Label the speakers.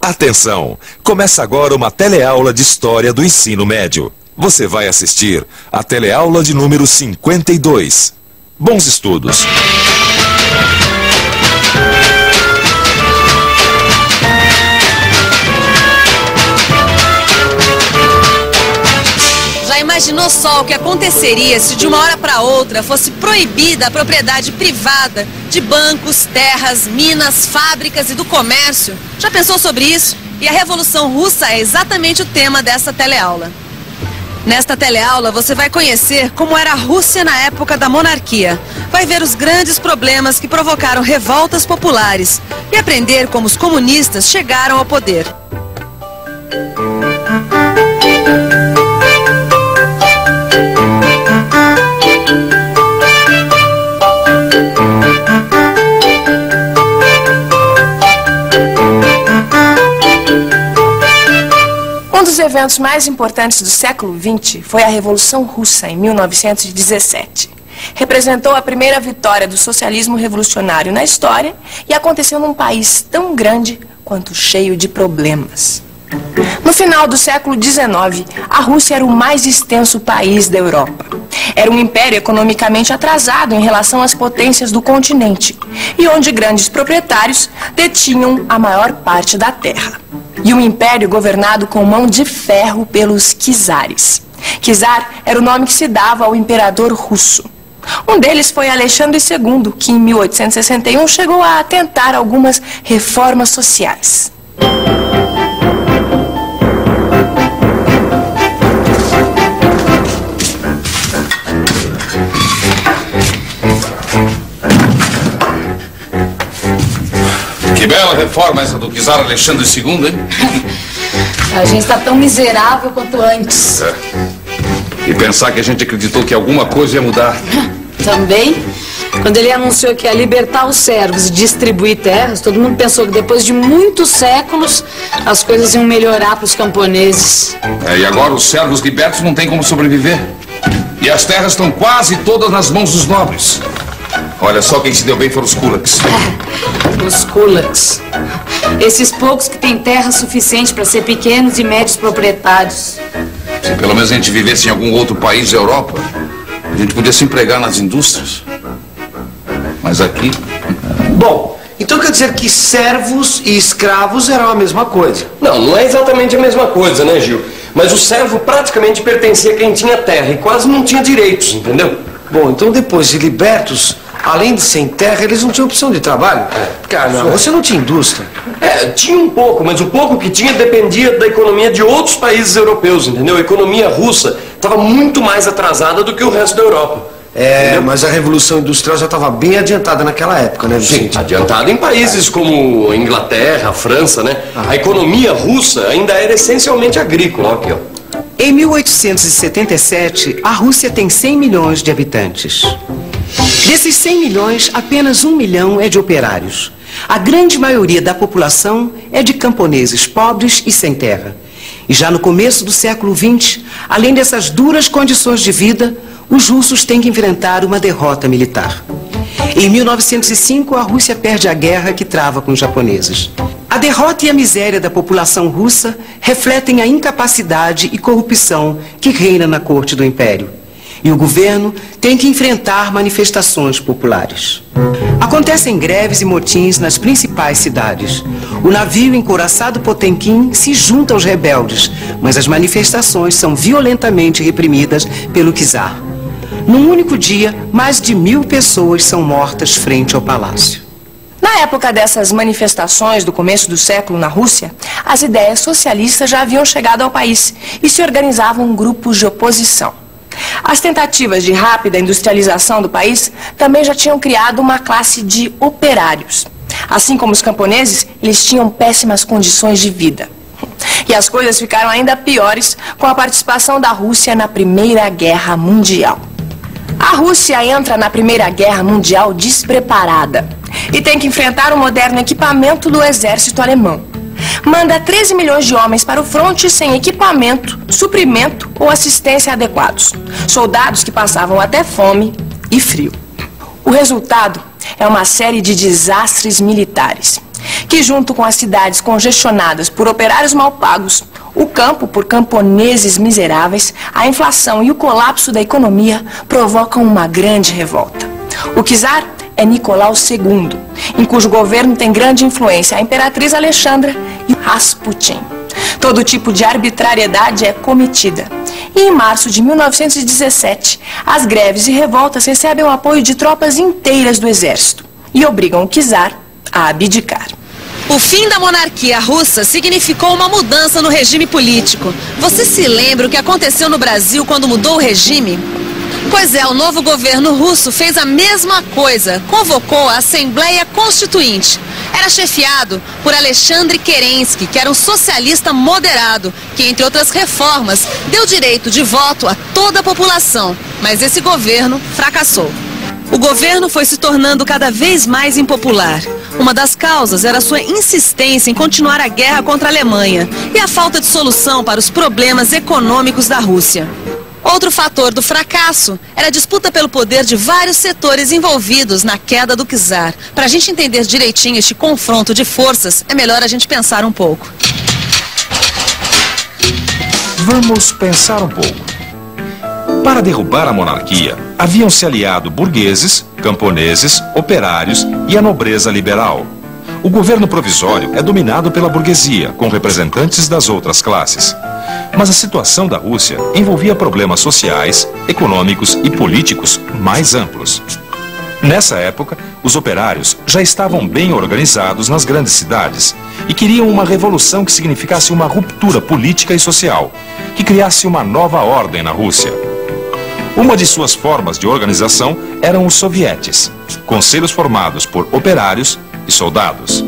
Speaker 1: Atenção! Começa agora uma teleaula de História do Ensino Médio. Você vai assistir a teleaula de número 52. Bons estudos!
Speaker 2: Já imaginou só o que aconteceria se de uma hora para outra fosse proibida a propriedade privada de bancos, terras, minas, fábricas e do comércio? Já pensou sobre isso? E a Revolução Russa é exatamente o tema dessa teleaula. Nesta teleaula você vai conhecer como era a Rússia na época da monarquia. Vai ver os grandes problemas que provocaram revoltas populares e aprender como os comunistas chegaram ao poder.
Speaker 3: Um dos eventos mais importantes do século XX foi a Revolução Russa, em 1917. Representou a primeira vitória do socialismo revolucionário na história e aconteceu num país tão grande quanto cheio de problemas. No final do século XIX, a Rússia era o mais extenso país da Europa. Era um império economicamente atrasado em relação às potências do continente e onde grandes proprietários detinham a maior parte da terra. E um império governado com mão de ferro pelos czares. Czar era o nome que se dava ao imperador russo. Um deles foi Alexandre II, que em 1861 chegou a tentar algumas reformas sociais.
Speaker 4: Que bela reforma essa do czar Alexandre II, hein?
Speaker 5: A gente está tão miserável quanto antes.
Speaker 4: É. E pensar que a gente acreditou que alguma coisa ia mudar.
Speaker 5: Também, quando ele anunciou que ia libertar os servos e distribuir terras, todo mundo pensou que depois de muitos séculos as coisas iam melhorar para os camponeses.
Speaker 4: E agora os servos libertos não têm como sobreviver. E as terras estão quase todas nas mãos dos nobres. Olha só quem se deu bem foram os kulaks.
Speaker 5: Os kulaks. Esses poucos que têm terra suficiente para ser pequenos e médios proprietários.
Speaker 4: Se pelo menos a gente vivesse em algum outro país da Europa, a gente podia se empregar nas indústrias. Mas aqui...
Speaker 6: Bom, então quer dizer que servos e escravos eram a mesma coisa?
Speaker 7: Não, não é exatamente a mesma coisa, né, Gil? Mas o servo praticamente pertencia a quem tinha terra e quase não tinha direitos, entendeu?
Speaker 6: Bom, então depois de libertos, além de sem terra, eles não tinham opção de trabalho? Cara, não, você não tinha indústria?
Speaker 7: Tinha um pouco, mas o pouco que tinha dependia da economia de outros países europeus, entendeu? A economia russa estava muito mais atrasada do que o resto da Europa. Entendeu?
Speaker 6: Mas a Revolução Industrial já estava bem adiantada naquela época, né, Vicente?
Speaker 7: Sim, adiantada em países como a Inglaterra, a França, né? A economia russa ainda era essencialmente agrícola, ó, aqui, ó.
Speaker 8: Em 1877, a Rússia tem 100 milhões de habitantes. Desses 100 milhões, apenas 1 milhão é de operários. A grande maioria da população é de camponeses pobres e sem terra. E já no começo do século XX, além dessas duras condições de vida, os russos têm que enfrentar uma derrota militar. Em 1905, a Rússia perde a guerra que trava com os japoneses. A derrota e a miséria da população russa refletem a incapacidade e corrupção que reina na corte do Império. E o governo tem que enfrentar manifestações populares. Acontecem greves e motins nas principais cidades. O navio encouraçado Potemkin se junta aos rebeldes, mas as manifestações são violentamente reprimidas pelo czar. Num único dia, mais de 1000 pessoas são mortas frente ao palácio.
Speaker 3: Na época dessas manifestações do começo do século na Rússia, as ideias socialistas já haviam chegado ao país e se organizavam grupos de oposição. As tentativas de rápida industrialização do país também já tinham criado uma classe de operários. Assim como os camponeses, eles tinham péssimas condições de vida. E as coisas ficaram ainda piores com a participação da Rússia na Primeira Guerra Mundial. A Rússia entra na Primeira Guerra Mundial despreparada e tem que enfrentar o moderno equipamento do exército alemão. Manda 13 milhões de homens para o fronte sem equipamento, suprimento ou assistência adequados. Soldados que passavam até fome, e frio. O resultado é uma série de desastres militares, que junto com as cidades congestionadas por operários mal pagos, o campo por camponeses miseráveis, a inflação e o colapso da economia provocam uma grande revolta. O czar é Nicolau II, em cujo governo tem grande influência a imperatriz Alexandra e Rasputin. Todo tipo de arbitrariedade é cometida. E em março de 1917, as greves e revoltas recebem o apoio de tropas inteiras do exército e obrigam o czar a abdicar.
Speaker 2: O fim da monarquia russa significou uma mudança no regime político. Você se lembra o que aconteceu no Brasil quando mudou o regime? Pois é, o novo governo russo fez a mesma coisa, convocou a Assembleia Constituinte. Era chefiado por Alexandre Kerensky, que era um socialista moderado, que, entre outras reformas, deu direito de voto a toda a população. Mas esse governo fracassou. O governo foi se tornando cada vez mais impopular. Uma das causas era a sua insistência em continuar a guerra contra a Alemanha e a falta de solução para os problemas econômicos da Rússia. Outro fator do fracasso era a disputa pelo poder de vários setores envolvidos na queda do czar. Para a gente entender direitinho este confronto de forças, é melhor a gente pensar um pouco.
Speaker 1: Vamos pensar um pouco. Para derrubar a monarquia, haviam se aliado burgueses, camponeses, operários e a nobreza liberal. O governo provisório é dominado pela burguesia, com representantes das outras classes. Mas a situação da Rússia envolvia problemas sociais, econômicos e políticos mais amplos. Nessa época, os operários já estavam bem organizados nas grandes cidades e queriam uma revolução que significasse uma ruptura política e social, que criasse uma nova ordem na Rússia. Uma de suas formas de organização eram os sovietes, conselhos formados por operários e soldados.